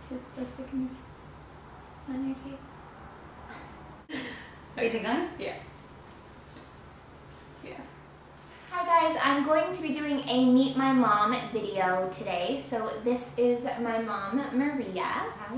lipstick on your teeth. Is it gone? Yeah. Yeah. Hi guys, I'm going to be doing a Meet My Mom video today. So this is my mom, Maria. Hi.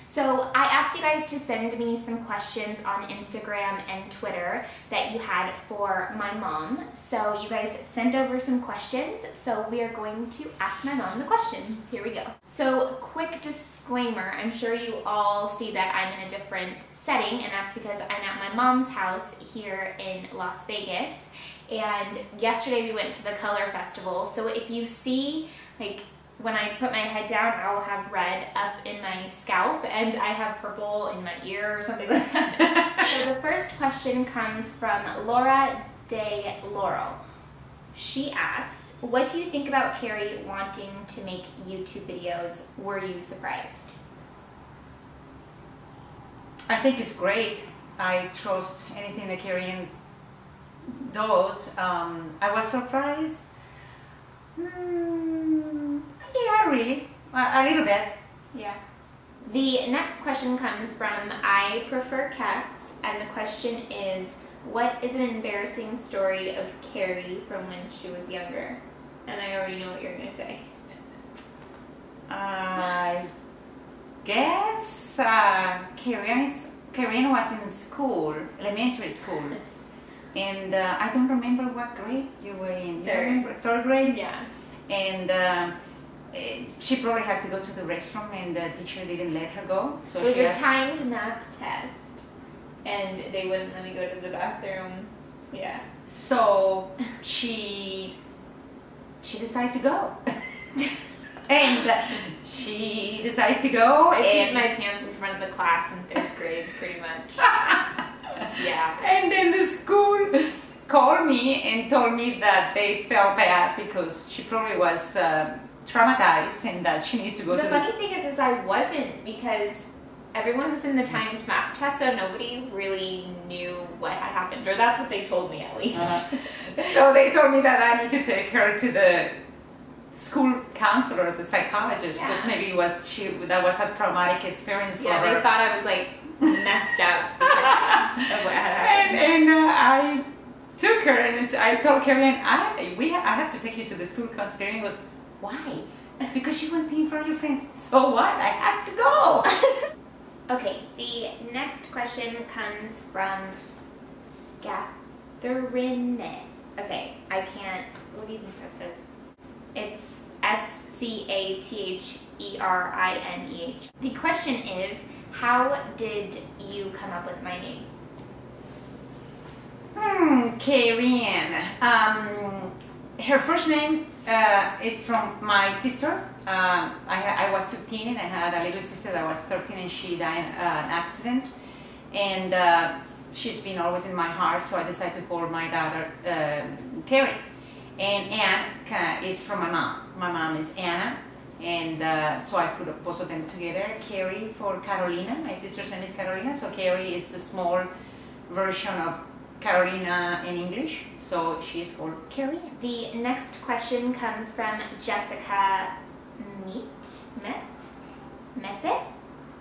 So I asked you guys to send me some questions on Instagram and Twitter that you had for my mom. So you guys sent over some questions. So we are going to ask my mom the questions. Here we go. So quick disclaimer, I'm sure you all see that I'm in a different setting, and that's because I'm at my mom's house here in Las Vegas. And yesterday we went to the Color Festival. So if you see, like, when I put my head down, I'll have red up in my scalp, and I have purple in my ear or something like that. So the first question comes from Laura De Laurel. She asked, what do you think about Carrie wanting to make YouTube videos? Were you surprised? I think it's great. I trust anything that Carrie does. I was surprised. Yeah, really. A little bit. Yeah. The next question comes from I Prefer Cats, and the question is, what is an embarrassing story of Carrie from when she was younger? And I already know what you're going to say. I guess Carrie was in school, elementary school, and I don't remember what grade you were in. Third grade? Yeah. And she probably had to go to the restroom, and the teacher didn't let her go. So it was a timed math test, and they wouldn't let me go to the bathroom. Yeah. So she decided to go. And she decided to go. I peed my pants in front of the class in 3rd grade, pretty much. Yeah. And then the school called me and told me that they felt bad because she probably was traumatized and that she needed to go to the funny thing is I wasn't, because everyone was in the timed math test, so nobody really knew what had happened, or that's what they told me at least. So they told me that I need to take her to the school counselor, the psychologist, because maybe that was a traumatic experience for her. Yeah, they thought I was like messed up because of what had happened. And I took her, and I told Karen, I have to take you to the school counselor. And he goes, why? It's because you want to be in front of your friends. So what? I have to go. Okay, the next question comes from Scatherine. Okay, I can't. What do you think that says? It's Scatherine. The question is, how did you come up with my name? Carrie. Her first name is from my sister. I was 15 and I had a little sister that was 13, and she died in an accident. And she's been always in my heart, so I decided to call my daughter Carrie. And Anne is from my mom. My mom is Anna, and so I put both of them together. Carrie for Carolina. My sister's name is Carolina, so Carrie is the small version of Carolina in English, so she's called Carrie. The next question comes from Jessica Mete,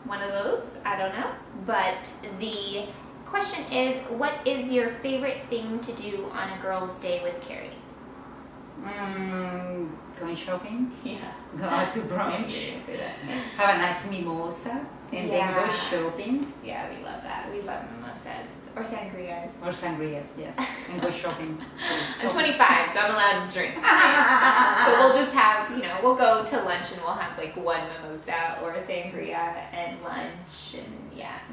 one of those, I don't know. But the question is, what is your favorite thing to do on a girl's day with Carrie? Going shopping. Yeah. Go out to brunch. Have a nice mimosa, and then go shopping. Yeah, we love that. We love mimosas. Or sangrias. Or sangrias, yes. And go shopping. I'm 25, so I'm allowed to drink. But we'll just have, we'll go to lunch and we'll have like one mimosa or a sangria and lunch and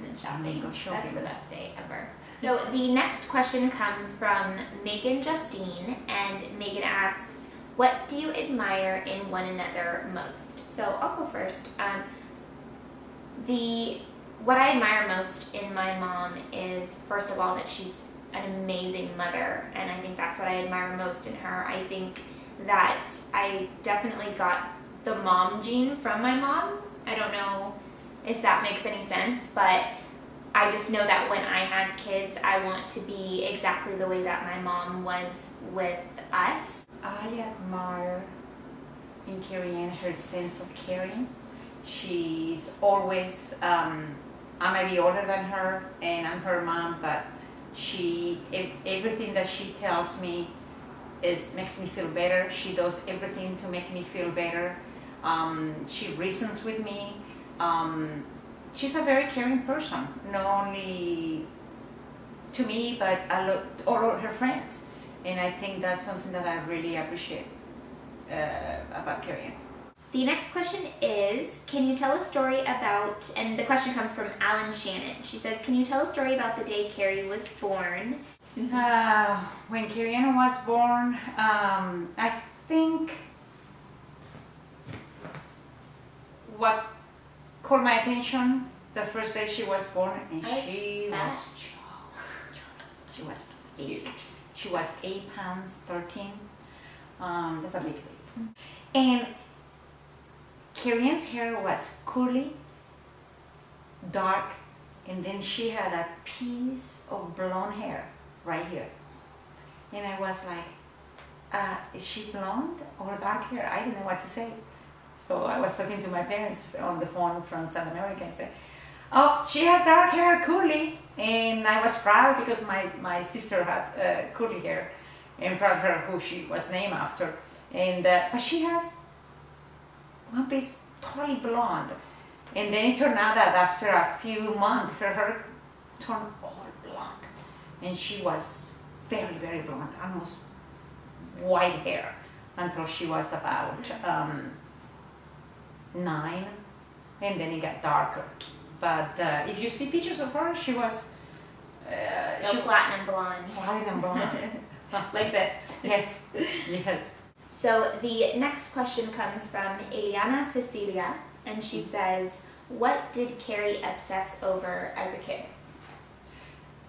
then shopping. And go shopping. That's the best day ever. So the next question comes from Megan Justine, and Megan asks, what do you admire in one another most? So I'll go first. What I admire most in my mom is, first of all, that she's an amazing mother, and I think that's what I admire most in her. I think that I definitely got the mom gene from my mom. I don't know if that makes any sense, but I just know that when I have kids, I want to be exactly the way that my mom was with us. I admire in Carrie Ann her sense of caring. She always, I may be older than her and I'm her mom, but everything that she tells me makes me feel better. She does everything to make me feel better. She reasons with me. She's a very caring person, not only to me, but all of her friends. And I think that's something that I really appreciate about Carrie. The next question is, can you tell a story about, and the question comes from Alan Shannon. She says, can you tell a story about the day Carrie was born? When Carrie was born, I think what caught my attention the first day she was born, and she was big. She was 8 pounds 13. That's a big baby. And Carrie's hair was curly, dark, and then she had a piece of blonde hair right here. And I was like, is she blonde or dark hair? I didn't know what to say. So I was talking to my parents on the phone from South America and said, oh, she has dark hair, curly. And I was proud because my sister had curly hair, and proud of her who she was named after. And but she has one piece totally blonde. And then it turned out that after a few months, her hair turned all blonde. And she was very, very blonde, almost white hair, until she was about 9, and then it got darker. But if you see pictures of her, she was platinum blonde. Platinum blonde. Like this. Yes, yes. So the next question comes from Eliana Cecilia, and she says, what did Carrie obsess over as a kid?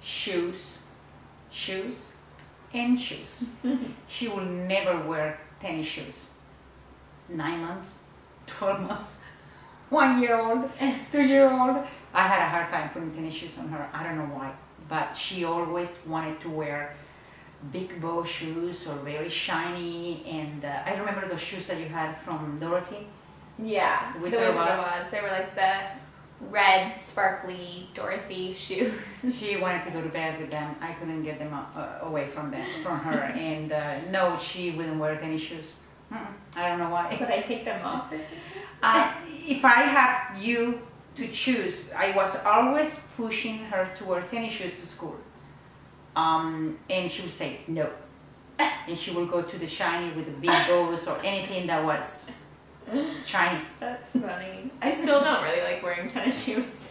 Shoes, shoes, and shoes. She will never wear tennis shoes. 9 months, 12 months, 1 year old, 2 year old. I had a hard time putting tennis shoes on her. I don't know why, but she always wanted to wear big bow shoes or very shiny. And I remember those shoes that you had from Dorothy. Yeah, the Wizard of Oz. They were like the red, sparkly Dorothy shoes. She wanted to go to bed with them. I couldn't get them away from her. And no, she wouldn't wear tennis shoes. I don't know why. Could I take them off or something? If I had you to choose, I was always pushing her to wear tennis shoes to school. And she would say no. And she would go to the shiny with the big bows or anything that was shiny. That's funny. I still don't really like wearing tennis shoes.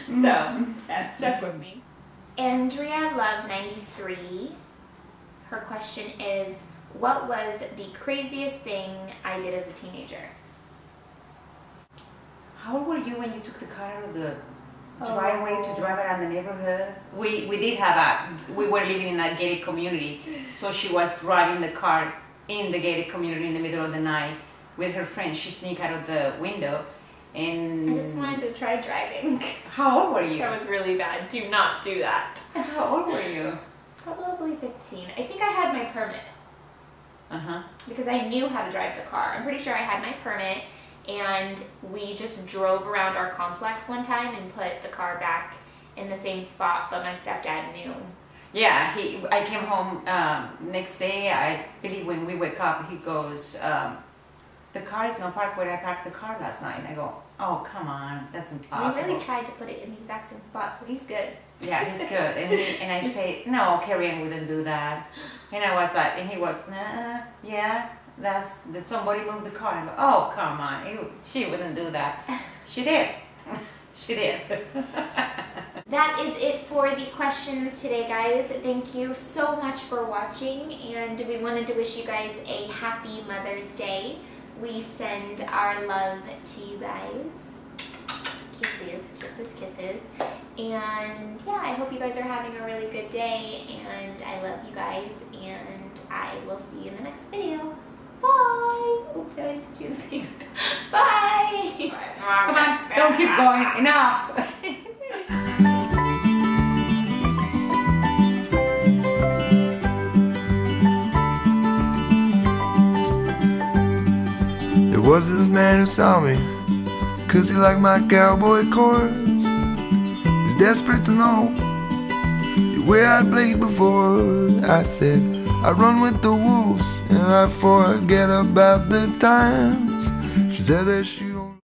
So that stuck with me. Andrea Love 93. Her question is, what was the craziest thing I did as a teenager? How old were you when you took the car out of the driveway to drive around the neighborhood? We were living in a gated community, so she was driving the car in the gated community in the middle of the night with her friends. She sneaked out of the window, and I just wanted to try driving. How old were you? That was really bad. Do not do that. How old were you? Probably 15. I think I had my permit. Because I knew how to drive the car. I'm pretty sure I had my permit, and we just drove around our complex one time and put the car back in the same spot, but my stepdad knew. Yeah, I came home next day, I believe when we wake up, he goes, the car is not parked where I parked the car last night. And I go, oh, come on, that's impossible. We really tried to put it in the exact same spot, so he's good. Yeah, he's good. And I say, no, Carrie wouldn't do that. And I was like, and he was, nah, yeah, that somebody moved the car. And I go, oh, come on, she wouldn't do that. She did. She did. That is it for the questions today, guys. Thank you so much for watching, and we wanted to wish you guys a happy Mother's Day. We send our love to you guys. Kisses, kisses, kisses. And yeah, I hope you guys are having a really good day, and I love you guys, and I will see you in the next video. Bye! Oh, did I just do the face? Bye! Come on, don't keep going. Enough! There was this man who saw me 'cause he liked my cowboy chords. He's desperate to know where I'd played before. I said I run with the wolves and I forget about the times. She said that she